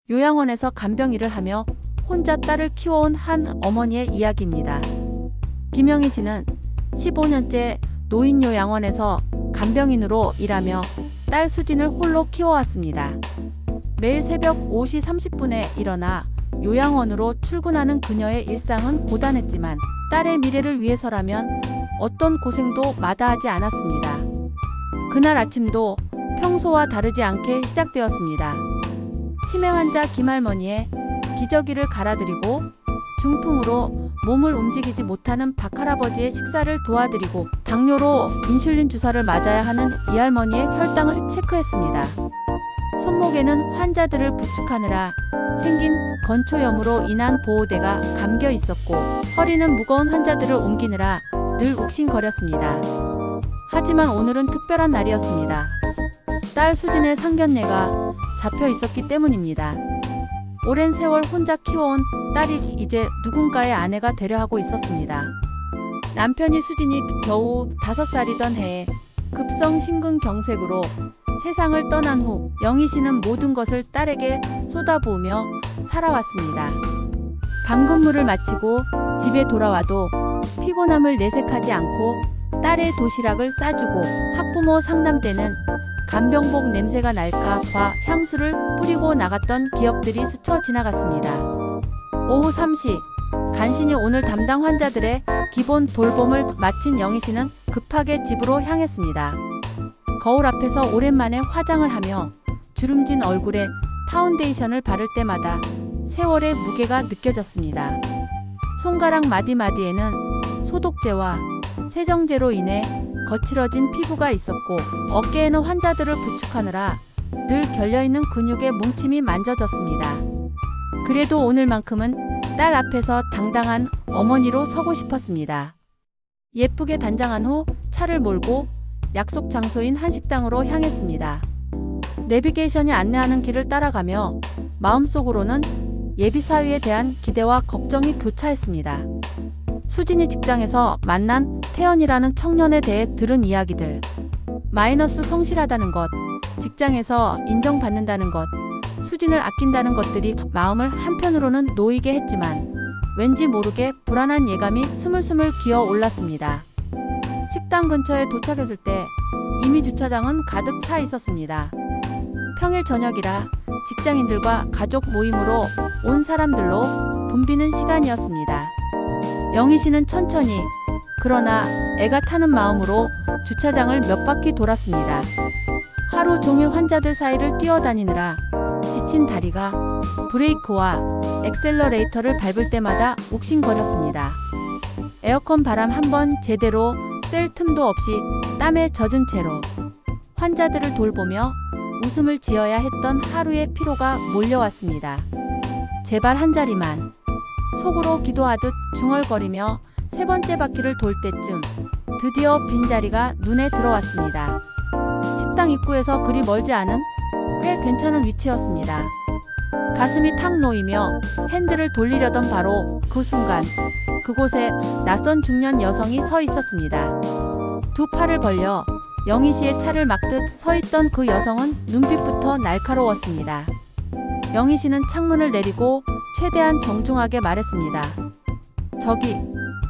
요양원에서 간병일을 하며 혼자 딸을 키워온 한 어머니의 이야기입니다. 김영희 씨는 15년째 노인요양원에서 간병인으로 일하며 딸 수진을 홀로 키워왔습니다. 매일 새벽 5시 30분에 일어나 요양원으로 출근하는 그녀의 일상은 고단했지만 딸의 미래를 위해서라면 어떤 고생도 마다하지 않았습니다. 그날 아침도 평소와 다르지 않게 시작되었습니다. 치매 환자 김할머니의 기저귀를 갈아드리고 중풍으로 몸을 움직이지 못하는 박할아버지의 식사를 도와드리고 당뇨로 인슐린 주사를 맞아야 하는 이 할머니의 혈당을 체크했습니다. 손목에는 환자들을 부축하느라 생긴 건초염으로 인한 보호대가 감겨 있었고 허리는 무거운 환자들을 옮기느라 늘 욱신거렸습니다. 하지만 오늘은 특별한 날이었습니다. 딸 수진의 상견례가 잡혀 있었기 때문입니다. 오랜 세월 혼자 키워온 딸이 이제 누군가의 아내가 되려 하고 있었습니다. 남편이 수진이 겨우 5살이던 해에 급성 심근경색으로 세상을 떠난 후 영희 씨는 모든 것을 딸에게 쏟아부으며 살아왔습니다. 밤 근무를 마치고 집에 돌아와도 피곤함을 내색하지 않고 딸의 도시락을 싸주고 학부모 상담 때는 간병복 냄새가 날까 봐 향수를 뿌리고 나갔던 기억들이 스쳐 지나갔습니다. 오후 3시 간신히 오늘 담당 환자들의 기본 돌봄을 마친 영희 씨는 급하게 집으로 향했습니다. 거울 앞에서 오랜만에 화장을 하며 주름진 얼굴에 파운데이션을 바를 때마다 세월의 무게가 느껴졌습니다. 손가락 마디마디에는 소독제와 세정제로 인해 거칠어진 피부가 있었고 어깨에는 환자들을 부축하느라 늘 결려있는 근육의 뭉침이 만져졌습니다. 그래도 오늘만큼은 딸 앞에서 당당한 어머니로 서고 싶었습니다. 예쁘게 단장한 후 차를 몰고 약속 장소인 한식당으로 향했습니다. 내비게이션이 안내하는 길을 따라가며 마음속으로는 예비사위에 대한 기대와 걱정이 교차했습니다. 수진이 직장에서 만난 태연이라는 청년에 대해 들은 이야기들, 마이너스 성실하다는 것, 직장에서 인정받는다는 것, 수진을 아낀다는 것들이 마음을 한편으로는 놓이게 했지만 왠지 모르게 불안한 예감이 스물스물 기어 올랐습니다. 식당 근처에 도착했을 때 이미 주차장은 가득 차 있었습니다. 평일 저녁이라 직장인들과 가족 모임으로 온 사람들로 붐비는 시간이었습니다. 영희 씨는 천천히 그러나 애가 타는 마음으로 주차장을 몇 바퀴 돌았습니다. 하루 종일 환자들 사이를 뛰어다니느라 지친 다리가 브레이크와 엑셀러레이터를 밟을 때마다 욱신거렸습니다. 에어컨 바람 한번 제대로 쐴 틈도 없이 땀에 젖은 채로 환자들을 돌보며 웃음을 지어야 했던 하루의 피로가 몰려왔습니다. 제발 한 자리만. 속으로 기도하듯 중얼거리며 세 번째 바퀴를 돌 때쯤 드디어 빈자리가 눈에 들어왔습니다. 식당 입구에서 그리 멀지 않은 꽤 괜찮은 위치였습니다. 가슴이 탁 놓이며 핸들을 돌리려던 바로 그 순간 그곳에 낯선 중년 여성이 서 있었습니다. 두 팔을 벌려 영희 씨의 차를 막듯 서 있던 그 여성은 눈빛부터 날카로웠습니다. 영희 씨는 창문을 내리고 최대한 정중하게 말했습니다. 저기,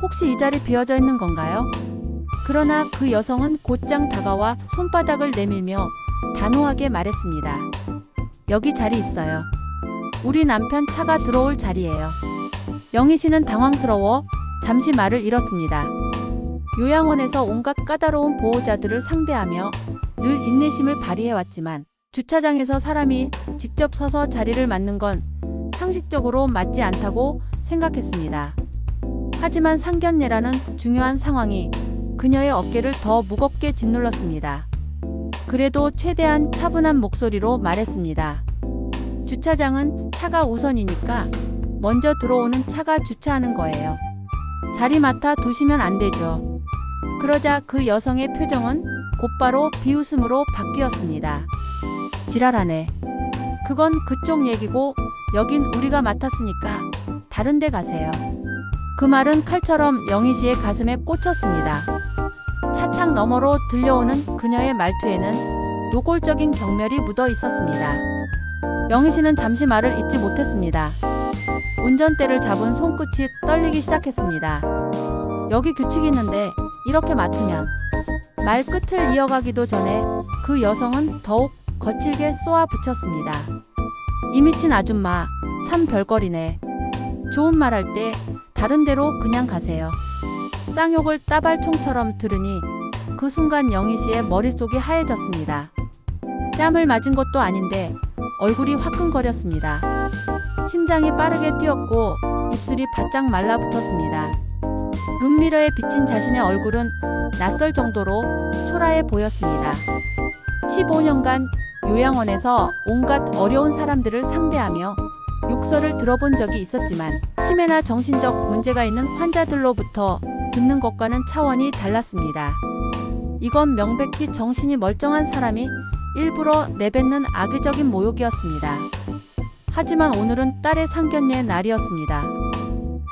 혹시 이 자리 비어져 있는 건가요? 그러나 그 여성은 곧장 다가와 손바닥을 내밀며 단호하게 말했습니다. 여기 자리 있어요. 우리 남편 차가 들어올 자리예요. 영희 씨는 당황스러워 잠시 말을 잃었습니다. 요양원에서 온갖 까다로운 보호자들을 상대하며 늘 인내심을 발휘해왔지만 주차장에서 사람이 직접 서서 자리를 맡는 건 상식적으로 맞지 않다고 생각했습니다. 하지만 상견례라는 중요한 상황이 그녀의 어깨를 더 무겁게 짓눌렀습니다. 그래도 최대한 차분한 목소리로 말했습니다. 주차장은 차가 우선이니까 먼저 들어오는 차가 주차하는 거예요. 자리 맡아 두시면 안 되죠. 그러자 그 여성의 표정은 곧바로 비웃음으로 바뀌었습니다. 지랄하네. 그건 그쪽 얘기고 여긴 우리가 맡았으니까 다른 데 가세요. 그 말은 칼처럼 영희 씨의 가슴에 꽂혔습니다. 차창 너머로 들려오는 그녀의 말투에는 노골적인 경멸이 묻어 있었습니다. 영희 씨는 잠시 말을 잇지 못했습니다. 운전대를 잡은 손끝이 떨리기 시작했습니다. 여기 규칙이 있는데 이렇게 맡으면. 말 끝을 이어가기도 전에 그 여성은 더욱 거칠게 쏘아붙였습니다. 이 미친 아줌마 참 별거리네. 좋은 말 할 때 다른 데로 그냥 가세요. 쌍욕을 따발총처럼 들으니 그 순간 영희 씨의 머릿속이 하얘졌습니다. 뺨을 맞은 것도 아닌데 얼굴이 화끈거렸습니다. 심장이 빠르게 뛰었고 입술이 바짝 말라붙었습니다. 룸미러에 비친 자신의 얼굴은 낯설 정도로 초라해 보였습니다. 15년간 요양원에서 온갖 어려운 사람들을 상대하며 욕설을 들어본 적이 있었지만 치매나 정신적 문제가 있는 환자들로부터 듣는 것과는 차원이 달랐습니다. 이건 명백히 정신이 멀쩡한 사람이 일부러 내뱉는 악의적인 모욕이었습니다. 하지만 오늘은 딸의 상견례의 날이었습니다.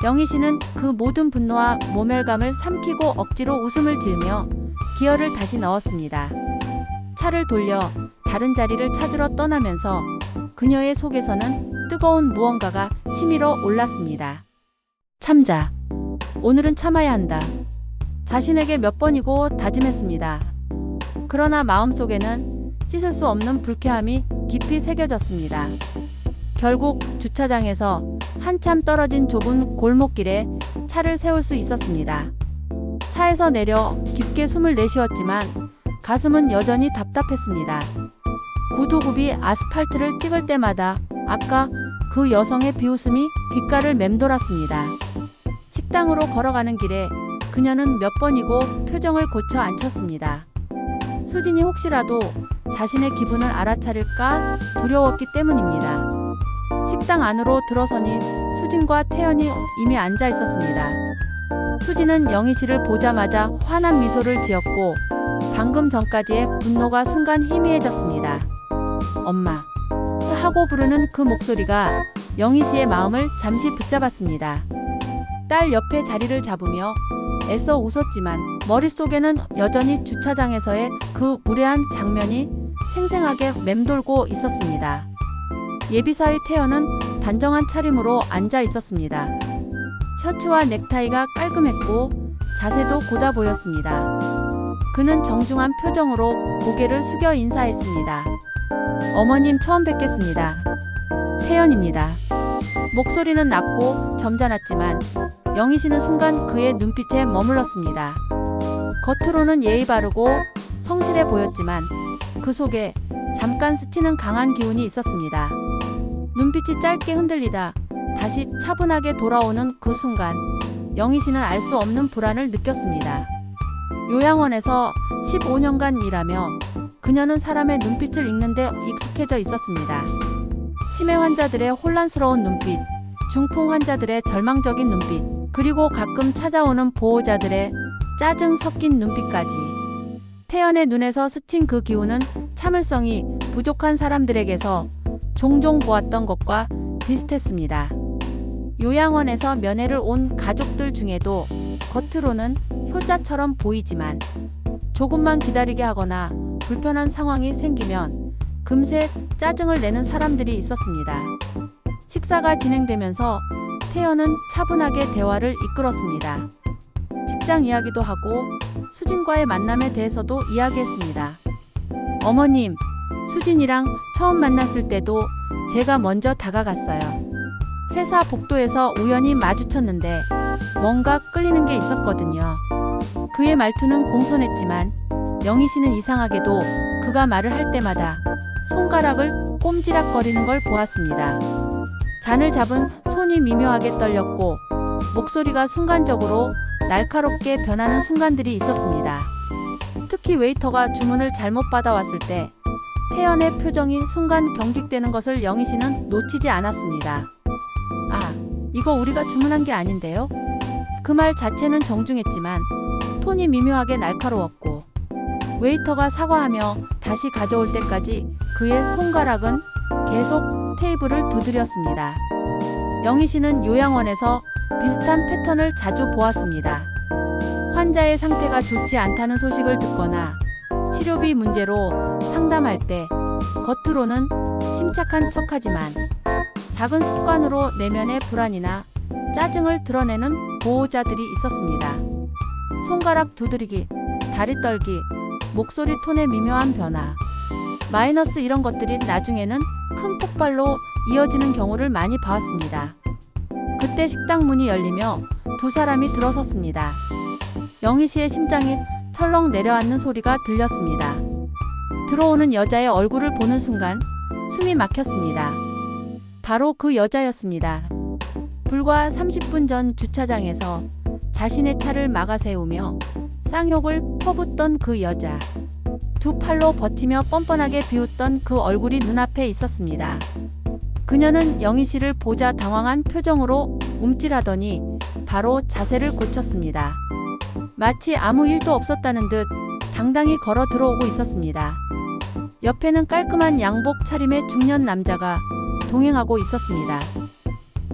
영희 씨는 그 모든 분노와 모멸감을 삼키고 억지로 웃음을 지으며 기어를 다시 넣었습니다. 차를 돌려 다른 자리를 찾으러 떠나면서 그녀의 속에서는 뜨거운 무언가가 치밀어 올랐습니다. 참자. 오늘은 참아야 한다. 자신에게 몇 번이고 다짐했습니다. 그러나 마음속에는 씻을 수 없는 불쾌함이 깊이 새겨졌습니다. 결국 주차장에서 한참 떨어진 좁은 골목길에 차를 세울 수 있었습니다. 차에서 내려 깊게 숨을 내쉬었지만 가슴은 여전히 답답했습니다. 구두굽이 아스팔트를 찍을 때마다 아까 그 여성의 비웃음이 귓가를 맴돌았습니다. 식당으로 걸어가는 길에 그녀는 몇 번이고 표정을 고쳐 앉혔습니다. 수진이 혹시라도 자신의 기분을 알아차릴까 두려웠기 때문입니다. 식당 안으로 들어서니 수진과 태연이 이미 앉아 있었습니다. 수진은 영희 씨를 보자마자 환한 미소를 지었고 방금 전까지의 분노가 순간 희미해졌습니다. 엄마 하고 부르는 그 목소리가 영희 씨의 마음을 잠시 붙잡았습니다. 딸 옆에 자리를 잡으며 애써 웃었지만 머릿속에는 여전히 주차장에서의 그 무례한 장면이 생생하게 맴돌고 있었습니다. 예비사위 태연은 단정한 차림으로 앉아 있었습니다. 셔츠와 넥타이가 깔끔했고 자세도 고다 보였습니다. 그는 정중한 표정으로 고개를 숙여 인사했습니다. 어머님 처음 뵙겠습니다. 태연입니다. 목소리는 낮고 점잖았지만 영희 씨는 순간 그의 눈빛에 머물렀습니다. 겉으로는 예의 바르고 성실해 보였지만 그 속에 잠깐 스치는 강한 기운이 있었습니다. 눈빛이 짧게 흔들리다 다시 차분하게 돌아오는 그 순간 영희 씨는 알 수 없는 불안을 느꼈습니다. 요양원에서 15년간 일하며 그녀는 사람의 눈빛을 읽는 데 익숙해져 있었습니다. 치매 환자들의 혼란스러운 눈빛, 중풍 환자들의 절망적인 눈빛, 그리고 가끔 찾아오는 보호자들의 짜증 섞인 눈빛까지. 태연의 눈에서 스친 그 기운은 참을성이 부족한 사람들에게서 종종 보았던 것과 비슷했습니다. 요양원에서 면회를 온 가족들 중에도 겉으로는 효자처럼 보이지만 조금만 기다리게 하거나 불편한 상황이 생기면 금세 짜증을 내는 사람들이 있었습니다. 식사가 진행되면서 태연은 차분하게 대화를 이끌었습니다. 직장 이야기도 하고 수진과의 만남에 대해서도 이야기했습니다. 어머님, 수진이랑 처음 만났을 때도 제가 먼저 다가갔어요. 회사 복도에서 우연히 마주쳤는데 뭔가 끌리는 게 있었거든요. 그의 말투는 공손했지만 영희 씨는 이상하게도 그가 말을 할 때마다 손가락을 꼼지락거리는 걸 보았습니다. 잔을 잡은 손이 미묘하게 떨렸고 목소리가 순간적으로 날카롭게 변하는 순간들이 있었습니다. 특히 웨이터가 주문을 잘못 받아왔을 때 태연의 표정이 순간 경직되는 것을 영희 씨는 놓치지 않았습니다. 아, 이거 우리가 주문한 게 아닌데요? 그 말 자체는 정중했지만 톤이 미묘하게 날카로웠고 웨이터가 사과하며 다시 가져올 때까지 그의 손가락은 계속 테이블을 두드렸습니다. 영희 씨는 요양원에서 비슷한 패턴을 자주 보았습니다. 환자의 상태가 좋지 않다는 소식을 듣거나 치료비 문제로 상담할 때 겉으로는 침착한 척하지만 작은 습관으로 내면의 불안이나 짜증을 드러내는 보호자들이 있었습니다. 손가락 두드리기, 다리 떨기, 목소리 톤의 미묘한 변화. 마이너스 이런 것들이 나중에는 큰 폭발로 이어지는 경우를 많이 봐왔습니다. 그때 식당 문이 열리며 두 사람이 들어섰습니다. 영희 씨의 심장이 철렁 내려앉는 소리가 들렸습니다. 들어오는 여자의 얼굴을 보는 순간 숨이 막혔습니다. 바로 그 여자였습니다. 불과 30분 전 주차장에서 자신의 차를 막아 세우며 쌍욕을 퍼붓던 그 여자. 두 팔로 버티며 뻔뻔하게 비웃던 그 얼굴이 눈앞에 있었습니다. 그녀는 영희 씨를 보자 당황한 표정으로 움찔하더니 바로 자세를 고쳤습니다. 마치 아무 일도 없었다는 듯 당당히 걸어 들어오고 있었습니다. 옆에는 깔끔한 양복 차림의 중년 남자가 동행하고 있었습니다.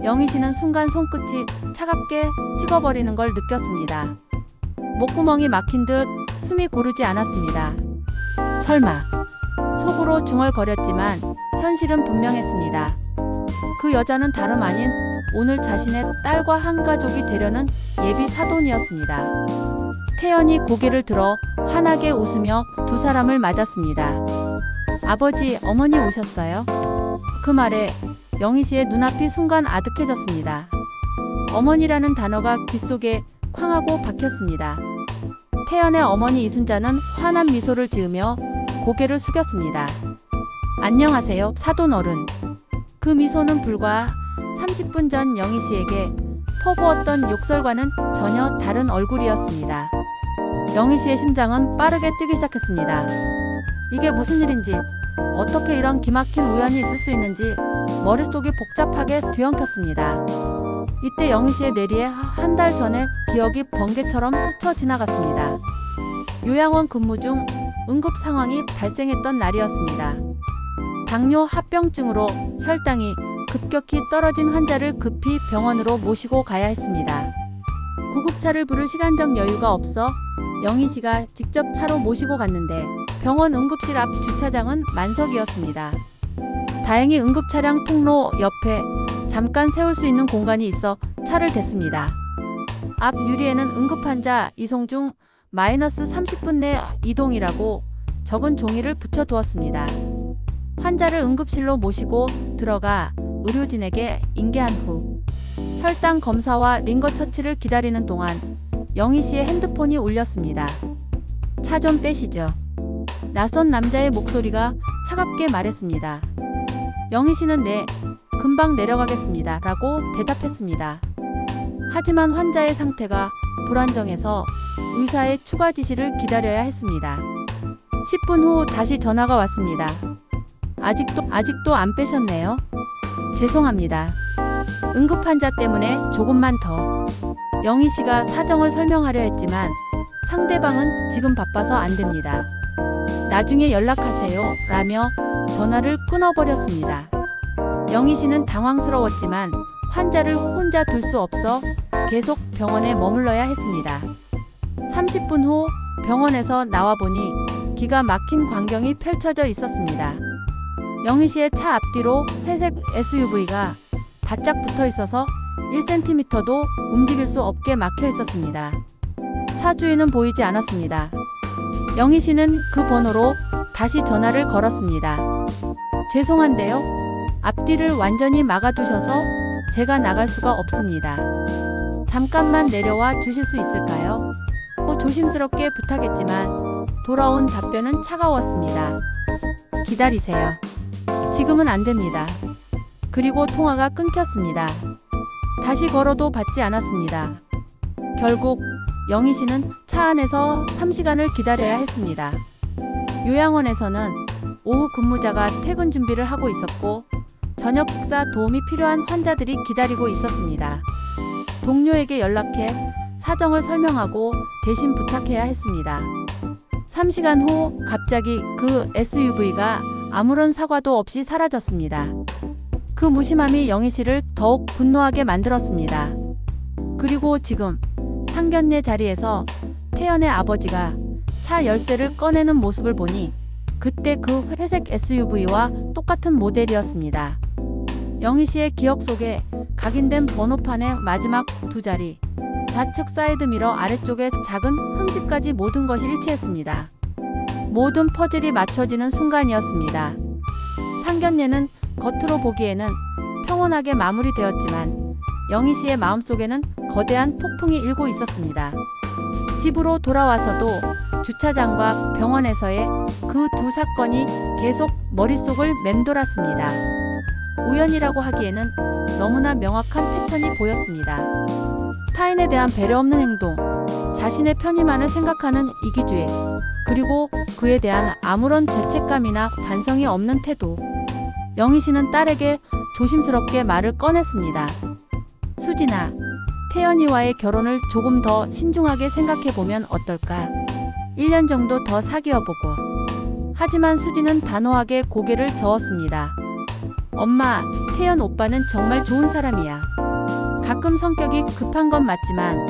영희 씨는 순간 손끝이 차갑게 식어버리는 걸 느꼈습니다. 목구멍이 막힌 듯 숨이 고르지 않았습니다. 설마. 속으로 중얼거렸지만 현실은 분명했습니다. 그 여자는 다름 아닌 오늘 자신의 딸과 한 가족이 되려는 예비 사돈이었습니다. 태연이 고개를 들어 환하게 웃으며 두 사람을 맞았습니다. 아버지, 어머니 오셨어요? 그 말에 영희 씨의 눈앞이 순간 아득해졌습니다. 어머니라는 단어가 귓속에 쾅 하고 박혔습니다. 태연의 어머니 이순자는 환한 미소를 지으며 고개를 숙였습니다. 안녕하세요, 사돈 어른. 그 미소는 불과 30분 전 영희 씨에게 퍼부었던 욕설과는 전혀 다른 얼굴이었습니다. 영희 씨의 심장은 빠르게 뛰기 시작했습니다. 이게 무슨 일인지, 어떻게 이런 기막힌 우연이 있을 수 있는지 머릿속이 복잡하게 뒤엉켰습니다. 이때 영희 씨의 뇌리에 한 달 전의 기억이 번개처럼 스쳐 지나갔습니다. 요양원 근무 중 응급 상황이 발생했던 날이었습니다. 당뇨 합병증으로 혈당이 급격히 떨어진 환자를 급히 병원으로 모시고 가야 했습니다. 구급차를 부를 시간적 여유가 없어 영희 씨가 직접 차로 모시고 갔는데 병원 응급실 앞 주차장은 만석이었습니다. 다행히 응급차량 통로 옆에 잠깐 세울 수 있는 공간이 있어 차를 댔습니다. 앞 유리에는 응급환자 이송 중 -30분 내 이동이라고 적은 종이를 붙여두었습니다. 환자를 응급실로 모시고 들어가 의료진에게 인계한 후 혈당 검사와 링거 처치를 기다리는 동안 영희 씨의 핸드폰이 울렸습니다. 차 좀 빼시죠. 낯선 남자의 목소리가 차갑게 말했습니다. 영희 씨는 네, 금방 내려가겠습니다 라고 대답했습니다. 하지만 환자의 상태가 불안정해서 의사의 추가 지시를 기다려야 했습니다. 10분 후 다시 전화가 왔습니다. 아직도 안 빼셨네요. 죄송합니다. 응급환자 때문에 조금만 더. 영희 씨가 사정을 설명하려 했지만 상대방은 지금 바빠서 안 됩니다. 나중에 연락하세요 라며 전화를 끊어버렸습니다. 영희 씨는 당황스러웠지만 환자를 혼자 둘 수 없어 계속 병원에 머물러야 했습니다. 30분 후 병원에서 나와 보니 기가 막힌 광경이 펼쳐져 있었습니다. 영희 씨의 차 앞뒤로 회색 SUV가 바짝 붙어 있어서 1cm도 움직일 수 없게 막혀 있었습니다. 차 주인은 보이지 않았습니다. 영희 씨는 그 번호로 다시 전화를 걸었습니다. 죄송한데요. 앞뒤를 완전히 막아두셔서 제가 나갈 수가 없습니다. 잠깐만 내려와 주실 수 있을까요? 조심스럽게 부탁했지만 돌아온 답변은 차가웠습니다. 기다리세요. 지금은 안 됩니다. 그리고 통화가 끊겼습니다. 다시 걸어도 받지 않았습니다. 결국 영희 씨는 차 안에서 3시간을 기다려야 했습니다. 요양원에서는 오후 근무자가 퇴근 준비를 하고 있었고 저녁 식사 도움이 필요한 환자들이 기다리고 있었습니다. 동료에게 연락해 사정을 설명하고 대신 부탁해야 했습니다. 3시간 후 갑자기 그 SUV가 아무런 사과도 없이 사라졌습니다. 그 무심함이 영희 씨를 더욱 분노하게 만들었습니다. 그리고 지금 상견례 자리에서 태연의 아버지가 차 열쇠를 꺼내는 모습을 보니 그때 그 회색 SUV와 똑같은 모델이었습니다. 영희 씨의 기억 속에 각인된 번호판의 마지막 두 자리, 좌측 사이드미러 아래쪽의 작은 흠집까지 모든 것이 일치했습니다. 모든 퍼즐이 맞춰지는 순간이었습니다. 상견례는 겉으로 보기에는 평온하게 마무리되었지만 영희 씨의 마음속에는 거대한 폭풍이 일고 있었습니다. 집으로 돌아와서도 주차장과 병원에서의 그 두 사건이 계속 머릿속을 맴돌았습니다. 우연이라고 하기에는 너무나 명확한 패턴이 보였습니다. 타인에 대한 배려 없는 행동, 자신의 편의만을 생각하는 이기주의, 그리고 그에 대한 아무런 죄책감이나 반성이 없는 태도. 영희 씨는 딸에게 조심스럽게 말을 꺼냈습니다. 수진아, 태연이와의 결혼을 조금 더 신중하게 생각해보면 어떨까? 1년 정도 더 사귀어보고. 하지만 수진은 단호하게 고개를 저었습니다. 엄마, 태연 오빠는 정말 좋은 사람이야. 가끔 성격이 급한 건 맞지만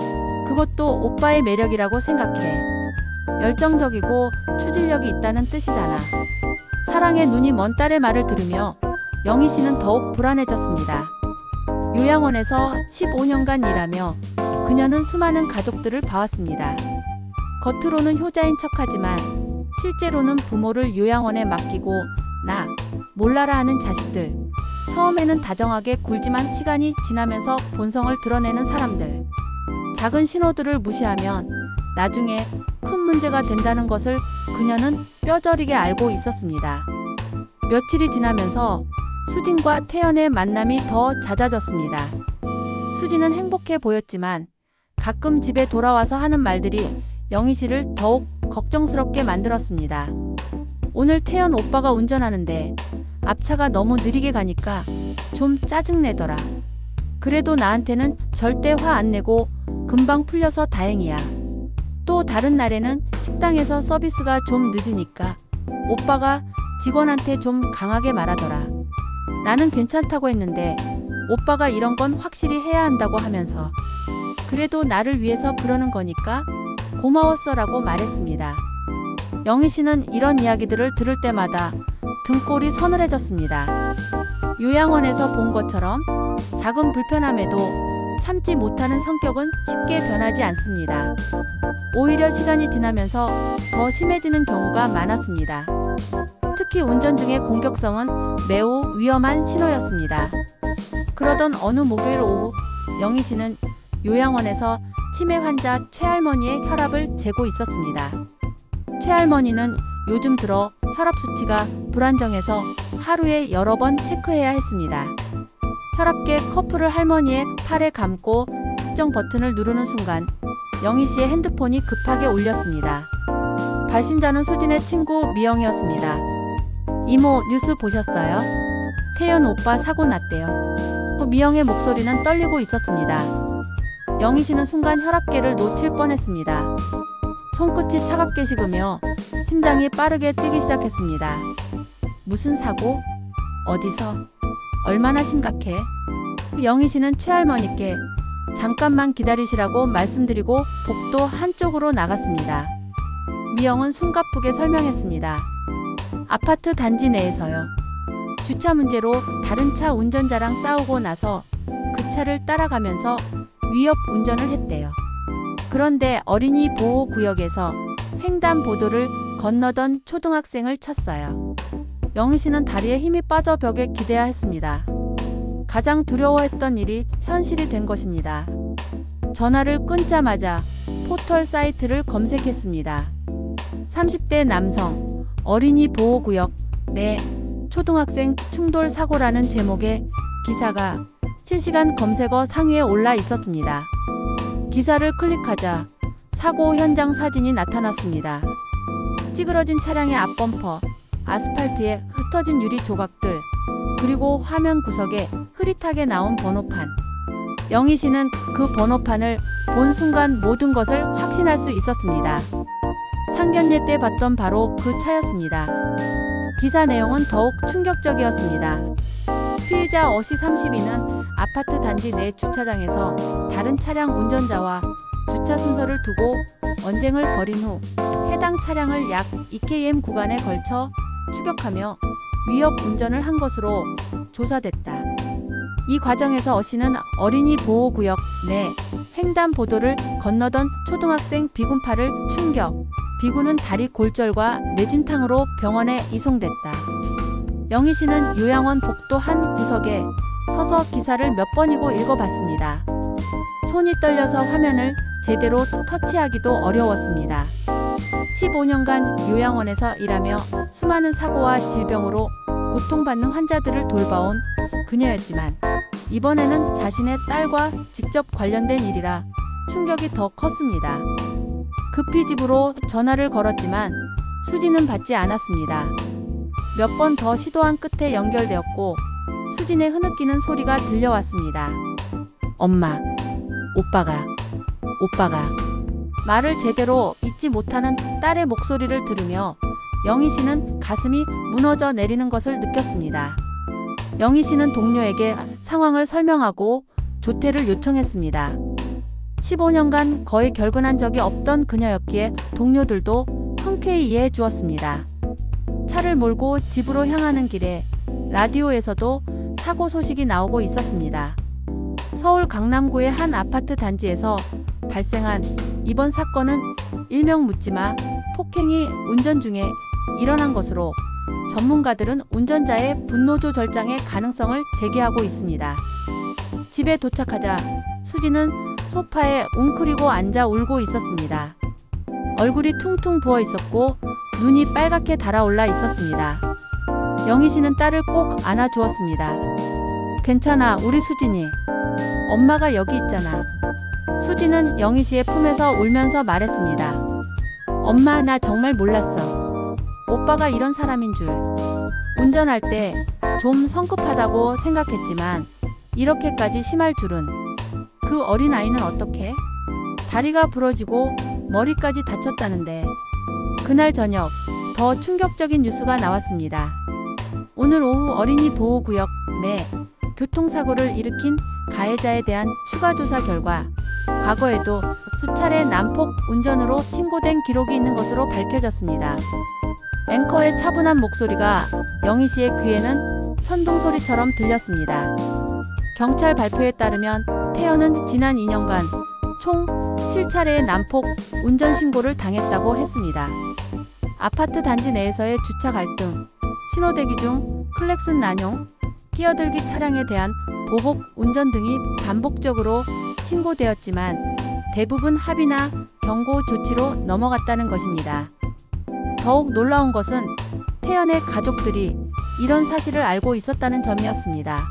그것도 오빠의 매력이라고 생각해. 열정적이고 추진력이 있다는 뜻이잖아. 사랑에 눈이 먼 딸의 말을 들으며 영희 씨는 더욱 불안해졌습니다. 요양원에서 15년간 일하며 그녀는 수많은 가족들을 봐왔습니다. 겉으로는 효자인 척하지만 실제로는 부모를 요양원에 맡기고 나 몰라라 하는 자식들. 처음에는 다정하게 굴지만 시간이 지나면서 본성을 드러내는 사람들. 작은 신호들을 무시하면 나중에 큰 문제가 된다는 것을 그녀는 뼈저리게 알고 있었습니다. 며칠이 지나면서 수진과 태연의 만남이 더 잦아졌습니다. 수진은 행복해 보였지만 가끔 집에 돌아와서 하는 말들이 영희 씨를 더욱 걱정스럽게 만들었습니다. 오늘 태연 오빠가 운전하는데 앞차가 너무 느리게 가니까 좀 짜증내더라. 그래도 나한테는 절대 화 안 내고 금방 풀려서 다행이야. 또 다른 날에는 식당에서 서비스가 좀 늦으니까 오빠가 직원한테 좀 강하게 말하더라. 나는 괜찮다고 했는데 오빠가 이런 건 확실히 해야 한다고 하면서 그래도 나를 위해서 그러는 거니까 고마웠어라고 말했습니다. 영희 씨는 이런 이야기들을 들을 때마다 등골이 서늘해졌습니다. 요양원에서 본 것처럼 작은 불편함에도 참지 못하는 성격은 쉽게 변하지 않습니다. 오히려 시간이 지나면서 더 심해지는 경우가 많았습니다. 특히 운전 중의 공격성은 매우 위험한 신호였습니다. 그러던 어느 목요일 오후 영희 씨는 요양원에서 치매 환자 최할머니의 혈압을 재고 있었습니다. 최할머니는 요즘 들어 혈압 수치가 불안정해서 하루에 여러 번 체크해야 했습니다. 혈압계 커플을 할머니의 팔에 감고 측정 버튼을 누르는 순간 영희 씨의 핸드폰이 급하게 울렸습니다. 발신자는 수진의 친구 미영이었습니다. 이모, 뉴스 보셨어요? 태연 오빠 사고 났대요. 미영의 목소리는 떨리고 있었습니다. 영희 씨는 순간 혈압계를 놓칠 뻔했습니다. 손끝이 차갑게 식으며 심장이 빠르게 뛰기 시작했습니다. 무슨 사고? 어디서? 얼마나 심각해? 영희 씨는 최할머니께 잠깐만 기다리시라고 말씀드리고 복도 한쪽으로 나갔습니다. 미영은 숨가쁘게 설명했습니다. 아파트 단지 내에서요. 주차 문제로 다른 차 운전자랑 싸우고 나서 그 차를 따라가면서 위협 운전을 했대요. 그런데 어린이 보호구역에서 횡단보도를 건너던 초등학생을 쳤어요. 영희 씨는 다리에 힘이 빠져 벽에 기대야 했습니다. 가장 두려워했던 일이 현실이 된 것입니다. 전화를 끊자마자 포털 사이트를 검색했습니다. 30대 남성, 어린이 보호구역 내 초등학생 충돌 사고라는 제목의 기사가 실시간 검색어 상위에 올라 있었습니다. 기사를 클릭하자 사고 현장 사진이 나타났습니다. 찌그러진 차량의 앞범퍼, 아스팔트에 흩어진 유리 조각들, 그리고 화면 구석에 흐릿하게 나온 번호판. 영희 씨는 그 번호판을 본 순간 모든 것을 확신할 수 있었습니다. 상견례 때 봤던 바로 그 차였습니다. 기사 내용은 더욱 충격적이었습니다. 피의자 어시 32는 아파트 단지 내 주차장에서 다른 차량 운전자와 주차 순서를 두고 언쟁을 벌인 후 해당 차량을 약 2km 구간에 걸쳐 추격하며 위협 운전을 한 것으로 조사됐다. 이 과정에서 어 씨는 어린이 보호구역 내 횡단보도를 건너던 초등학생 비군파를 충격. 비군은 다리 골절과 뇌진탕으로 병원에 이송됐다. 영희 씨는 요양원 복도 한 구석에 서서 기사를 몇 번이고 읽어봤습니다. 손이 떨려서 화면을 제대로 터치하기도 어려웠습니다. 15년간 요양원에서 일하며 수많은 사고와 질병으로 고통받는 환자들을 돌봐온 그녀였지만 이번에는 자신의 딸과 직접 관련된 일이라 충격이 더 컸습니다. 급히 집으로 전화를 걸었지만 수진은 받지 않았습니다. 몇 번 더 시도한 끝에 연결되었고 수진의 흐느끼는 소리가 들려왔습니다. 엄마, 오빠가 말을 제대로 잇지 못하는 딸의 목소리를 들으며 영희 씨는 가슴이 무너져 내리는 것을 느꼈습니다. 영희 씨는 동료에게 상황을 설명하고 조퇴를 요청했습니다. 15년간 거의 결근한 적이 없던 그녀였기에 동료들도 흔쾌히 이해해 주었습니다. 차를 몰고 집으로 향하는 길에 라디오에서도 사고 소식이 나오고 있었습니다. 서울 강남구의 한 아파트 단지에서 발생한 이번 사건은 일명 묻지마 폭행이 운전 중에 일어난 것으로 전문가들은 운전자의 분노 조절장애 가능성을 제기하고 있습니다. 집에 도착하자 수진은 소파에 웅크리고 앉아 울고 있었습니다. 얼굴이 퉁퉁 부어 있었고 눈이 빨갛게 달아올라 있었습니다. 영희 씨는 딸을 꼭 안아주었습니다. 괜찮아, 우리 수진이. 엄마가 여기 있잖아. 수진은 영희 씨의 품에서 울면서 말했습니다. 엄마, 나 정말 몰랐어. 오빠가 이런 사람인 줄. 운전할 때 좀 성급하다고 생각했지만 이렇게까지 심할 줄은. 그 어린아이는 어떻게? 다리가 부러지고 머리까지 다쳤다는데. 그날 저녁 더 충격적인 뉴스가 나왔습니다. 오늘 오후 어린이 보호구역 내 교통사고를 일으킨 가해자에 대한 추가 조사 결과 과거에도 수차례 난폭 운전으로 신고된 기록이 있는 것으로 밝혀졌습니다. 앵커의 차분한 목소리가 영희 씨의 귀에는 천둥소리처럼 들렸습니다. 경찰 발표에 따르면 태연은 지난 2년간 총 7차례의 난폭 운전 신고를 당했다고 했습니다. 아파트 단지 내에서의 주차 갈등, 신호대기 중 클렉슨 난용, 끼어들기 차량에 대한 보복 운전 등이 반복적으로 신고되었지만 대부분 합의나 경고 조치로 넘어갔다는 것입니다. 더욱 놀라운 것은 태연의 가족들이 이런 사실을 알고 있었다는 점이었습니다.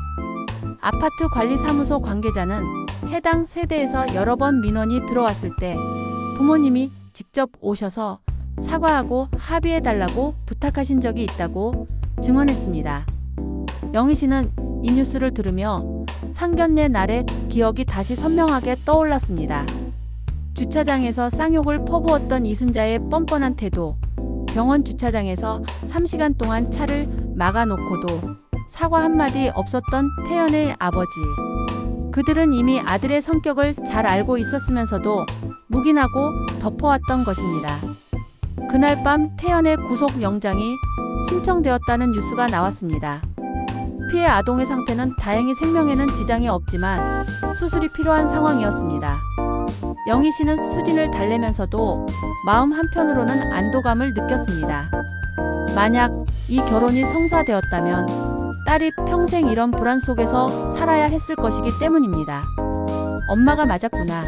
아파트 관리사무소 관계자는 해당 세대에서 여러 번 민원이 들어왔을 때 부모님이 직접 오셔서 사과하고 합의해달라고 부탁하신 적이 있다고 증언했습니다. 영희 씨는 이 뉴스를 들으며 상견례 날의 기억이 다시 선명하게 떠올랐습니다. 주차장에서 쌍욕을 퍼부었던 이순자의 뻔뻔한 태도, 병원 주차장에서 3시간 동안 차를 막아놓고도 사과 한마디 없었던 태연의 아버지. 그들은 이미 아들의 성격을 잘 알고 있었으면서도 묵인하고 덮어왔던 것입니다. 그날 밤 태연의 구속 영장이 신청되었다는 뉴스가 나왔습니다. 피해 아동의 상태는 다행히 생명에는 지장이 없지만 수술이 필요한 상황이었습니다. 영희 씨는 수진을 달래면서도 마음 한편으로는 안도감을 느꼈습니다. 만약 이 결혼이 성사되었다면 딸이 평생 이런 불안 속에서 살아야 했을 것이기 때문입니다. 엄마가 맞았구나.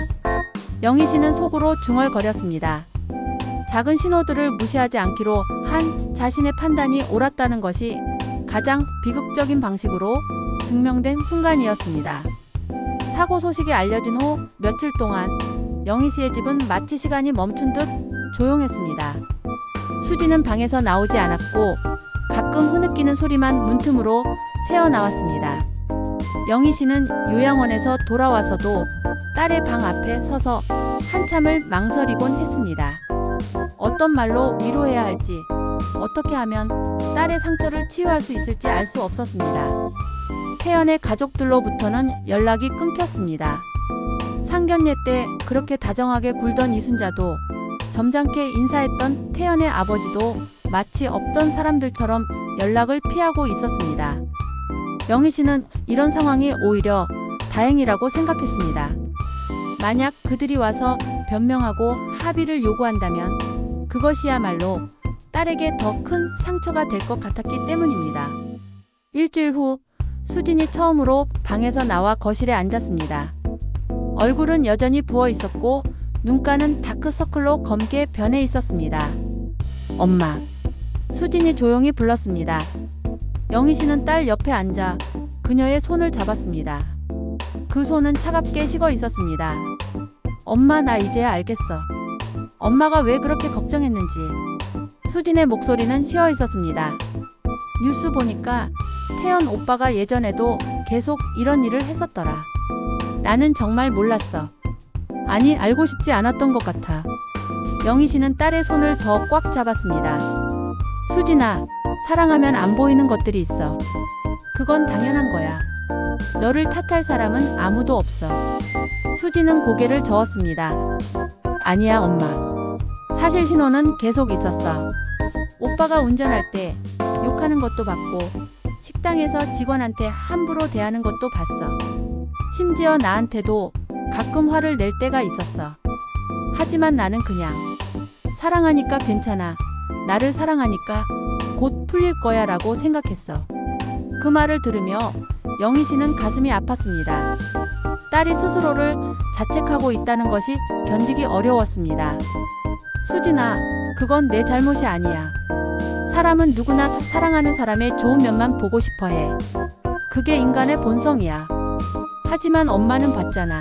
영희 씨는 속으로 중얼거렸습니다. 작은 신호들을 무시하지 않기로 한 자신의 판단이 옳았다는 것이 가장 비극적인 방식으로 증명된 순간이었습니다. 사고 소식이 알려진 후 며칠 동안 영희 씨의 집은 마치 시간이 멈춘 듯 조용했습니다. 수지는 방에서 나오지 않았고 가끔 흐느끼는 소리만 문틈으로 새어나왔습니다. 영희 씨는 요양원에서 돌아와서도 딸의 방 앞에 서서 한참을 망설이곤 했습니다. 어떤 말로 위로해야 할지, 어떻게 하면 딸의 상처를 치유할 수 있을지 알 수 없었습니다. 태연의 가족들로부터는 연락이 끊겼습니다. 상견례 때 그렇게 다정하게 굴던 이순자도, 점잖게 인사했던 태연의 아버지도 마치 없던 사람들처럼 연락을 피하고 있었습니다. 영희 씨는 이런 상황이 오히려 다행이라고 생각했습니다. 만약 그들이 와서 변명하고 합의를 요구한다면 그것이야말로 딸에게 더 큰 상처가 될 것 같았기 때문입니다. 일주일 후 수진이 처음으로 방에서 나와 거실에 앉았습니다. 얼굴은 여전히 부어 있었고 눈가는 다크서클로 검게 변해 있었습니다. 엄마. 수진이 조용히 불렀습니다. 영희 씨는 딸 옆에 앉아 그녀의 손을 잡았습니다. 그 손은 차갑게 식어 있었습니다. 엄마, 나 이제야 알겠어. 엄마가 왜 그렇게 걱정했는지. 수진의 목소리는 쉬어 있었습니다. 뉴스 보니까 태연 오빠가 예전에도 계속 이런 일을 했었더라. 나는 정말 몰랐어. 아니, 알고 싶지 않았던 것 같아. 영희 씨는 딸의 손을 더 꽉 잡았습니다. 수진아, 사랑하면 안 보이는 것들이 있어. 그건 당연한 거야. 너를 탓할 사람은 아무도 없어. 수진은 고개를 저었습니다. 아니야, 엄마. 사실 신호는 계속 있었어. 오빠가 운전할 때 욕하는 것도 봤고 식당에서 직원한테 함부로 대하는 것도 봤어. 심지어 나한테도 가끔 화를 낼 때가 있었어. 하지만 나는 그냥 사랑하니까 괜찮아. 나를 사랑하니까 곧 풀릴 거야 라고 생각했어. 그 말을 들으며 영희 씨는 가슴이 아팠습니다. 딸이 스스로를 자책하고 있다는 것이 견디기 어려웠습니다. 수진아, 그건 내 잘못이 아니야. 사람은 누구나 사랑하는 사람의 좋은 면만 보고 싶어 해. 그게 인간의 본성이야. 하지만 엄마는 봤잖아.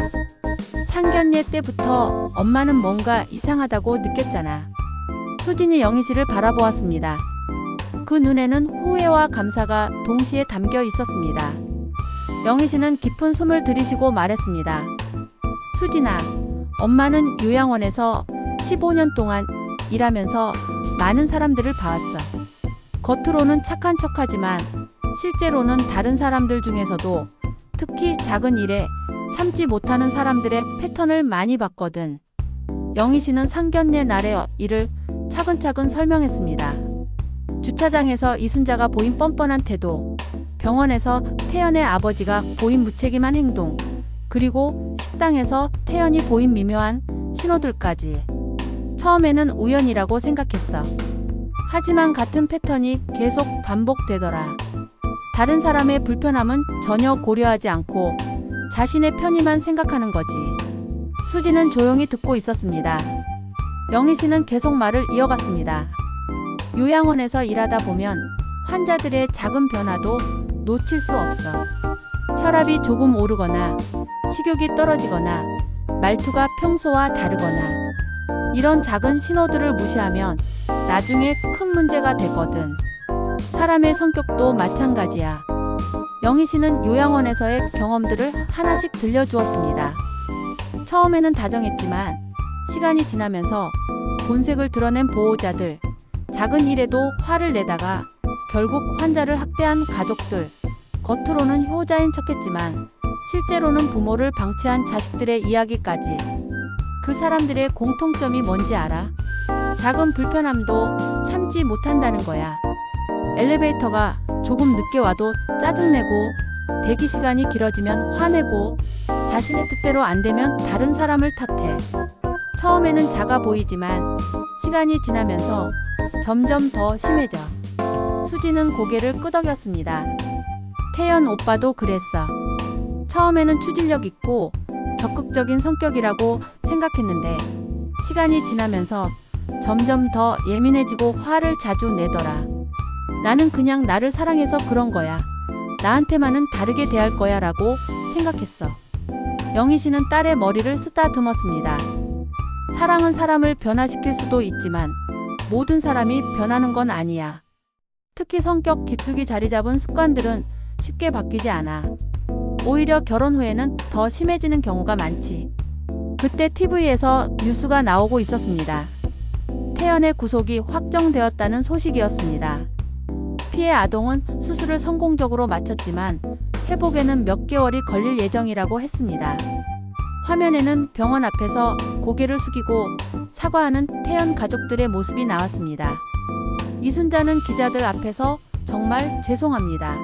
상견례 때부터 엄마는 뭔가 이상하다고 느꼈잖아. 수진이 영희 씨를 바라보았습니다. 그 눈에는 후회와 감사가 동시에 담겨 있었습니다. 영희 씨는 깊은 숨을 들이쉬고 말했습니다. 수진아, 엄마는 요양원에서 15년 동안 일하면서 많은 사람들을 봐왔어. 겉으로는 착한 척하지만 실제로는 다른 사람들 중에서도 특히 작은 일에 참지 못하는 사람들의 패턴을 많이 봤거든. 영희 씨는 상견례 날의 일을 차근차근 설명했습니다. 주차장에서 이순자가 보인 뻔뻔한 태도, 병원에서 태연의 아버지가 보인 무책임한 행동, 그리고 식당에서 태연이 보인 미묘한 신호들까지. 처음에는 우연이라고 생각했어. 하지만 같은 패턴이 계속 반복되더라. 다른 사람의 불편함은 전혀 고려하지 않고 자신의 편의만 생각하는 거지. 수진은 조용히 듣고 있었습니다. 영희 씨는 계속 말을 이어갔습니다. 요양원에서 일하다 보면 환자들의 작은 변화도 놓칠 수 없어. 혈압이 조금 오르거나 식욕이 떨어지거나 말투가 평소와 다르거나 이런 작은 신호들을 무시하면 나중에 큰 문제가 되거든. 사람의 성격도 마찬가지야. 영희 씨는 요양원에서의 경험들을 하나씩 들려주었습니다. 처음에는 다정했지만 시간이 지나면서 본색을 드러낸 보호자들, 작은 일에도 화를 내다가 결국 환자를 학대한 가족들, 겉으로는 효자인 척했지만 실제로는 부모를 방치한 자식들의 이야기까지. 그 사람들의 공통점이 뭔지 알아? 작은 불편함도 참지 못한다는 거야. 엘리베이터가 조금 늦게 와도 짜증내고, 대기 시간이 길어지면 화내고, 자신의 뜻대로 안 되면 다른 사람을 탓해. 처음에는 작아 보이지만 시간이 지나면서 점점 더 심해져. 수지는 고개를 끄덕였습니다. 태연 오빠도 그랬어. 처음에는 추진력 있고 적극적인 성격이라고 생각했는데 시간이 지나면서 점점 더 예민해지고 화를 자주 내더라. 나는 그냥 나를 사랑해서 그런 거야. 나한테만은 다르게 대할 거야 라고 생각했어. 영희 씨는 딸의 머리를 쓰다듬었습니다. 사랑은 사람을 변화시킬 수도 있지만 모든 사람이 변하는 건 아니야. 특히 성격 깊숙이 자리 잡은 습관들은 쉽게 바뀌지 않아. 오히려 결혼 후에는 더 심해지는 경우가 많지. 그때 TV에서 뉴스가 나오고 있었습니다. 태연의 구속이 확정되었다는 소식이었습니다. 피해 아동은 수술을 성공적으로 마쳤지만 회복에는 몇 개월이 걸릴 예정이라고 했습니다. 화면에는 병원 앞에서 고개를 숙이고 사과하는 태연 가족들의 모습이 나왔습니다. 이순자는 기자들 앞에서 정말 죄송합니다.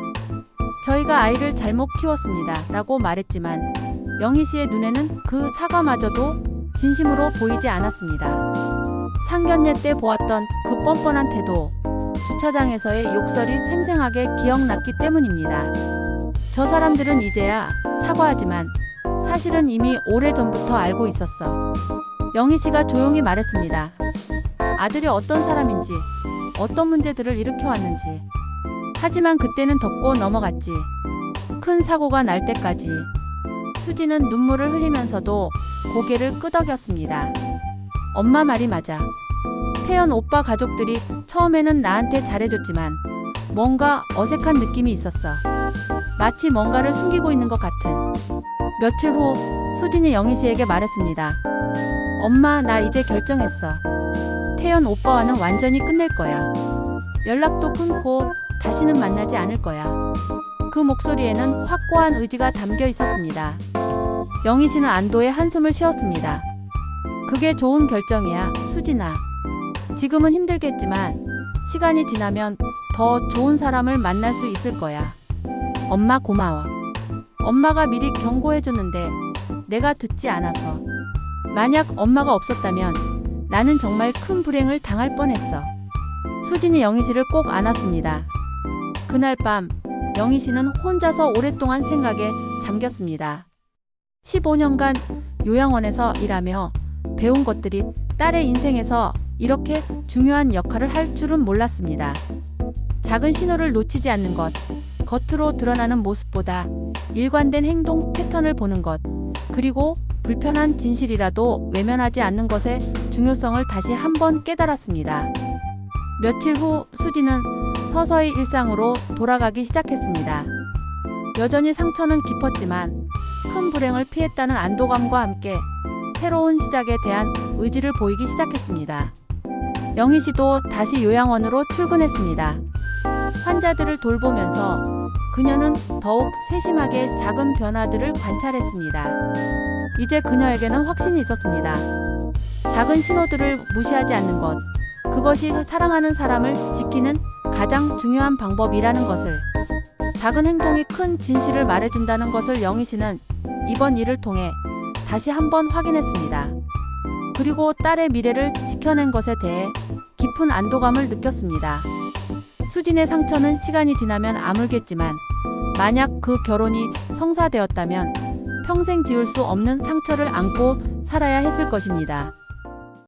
저희가 아이를 잘못 키웠습니다. 라고 말했지만 영희 씨의 눈에는 그 사과마저도 진심으로 보이지 않았습니다. 상견례 때 보았던 그 뻔뻔한 태도, 주차장에서의 욕설이 생생하게 기억났기 때문입니다. 저 사람들은 이제야 사과하지만 사실은 이미 오래전부터 알고 있었어. 영희 씨가 조용히 말했습니다. 아들이 어떤 사람인지, 어떤 문제들을 일으켜왔는지. 하지만 그때는 덮고 넘어갔지. 큰 사고가 날 때까지. 수지는 눈물을 흘리면서도 고개를 끄덕였습니다. 엄마 말이 맞아. 태연 오빠 가족들이 처음에는 나한테 잘해줬지만 뭔가 어색한 느낌이 있었어. 마치 뭔가를 숨기고 있는 것 같은. 며칠 후 수진이 영희 씨에게 말했습니다. 엄마, 나 이제 결정했어. 태연 오빠와는 완전히 끝낼 거야. 연락도 끊고 다시는 만나지 않을 거야. 그 목소리에는 확고한 의지가 담겨 있었습니다. 영희 씨는 안도의 한숨을 쉬었습니다. 그게 좋은 결정이야, 수진아. 지금은 힘들겠지만 시간이 지나면 더 좋은 사람을 만날 수 있을 거야. 엄마 고마워. 엄마가 미리 경고해줬는데 내가 듣지 않아서. 만약 엄마가 없었다면 나는 정말 큰 불행을 당할 뻔했어. 수진이 영희 씨를 꼭 안았습니다. 그날 밤 영희 씨는 혼자서 오랫동안 생각에 잠겼습니다. 15년간 요양원에서 일하며 배운 것들이 딸의 인생에서 이렇게 중요한 역할을 할 줄은 몰랐습니다. 작은 신호를 놓치지 않는 것, 겉으로 드러나는 모습보다 일관된 행동 패턴을 보는 것, 그리고 불편한 진실이라도 외면하지 않는 것의 중요성을 다시 한번 깨달았습니다. 며칠 후 수지는 서서히 일상으로 돌아가기 시작했습니다. 여전히 상처는 깊었지만 큰 불행을 피했다는 안도감과 함께 새로운 시작에 대한 의지를 보이기 시작했습니다. 영희 씨도 다시 요양원으로 출근했습니다. 환자들을 돌보면서 그녀는 더욱 세심하게 작은 변화들을 관찰했습니다. 이제 그녀에게는 확신이 있었습니다. 작은 신호들을 무시하지 않는 것, 그것이 사랑하는 사람을 지키는 가장 중요한 방법이라는 것을, 작은 행동이 큰 진실을 말해준다는 것을 영희 씨는 이번 일을 통해 다시 한번 확인했습니다. 그리고 딸의 미래를 지켜낸 것에 대해 깊은 안도감을 느꼈습니다. 수진의 상처는 시간이 지나면 아물겠지만 만약 그 결혼이 성사되었다면 평생 지울 수 없는 상처를 안고 살아야 했을 것입니다.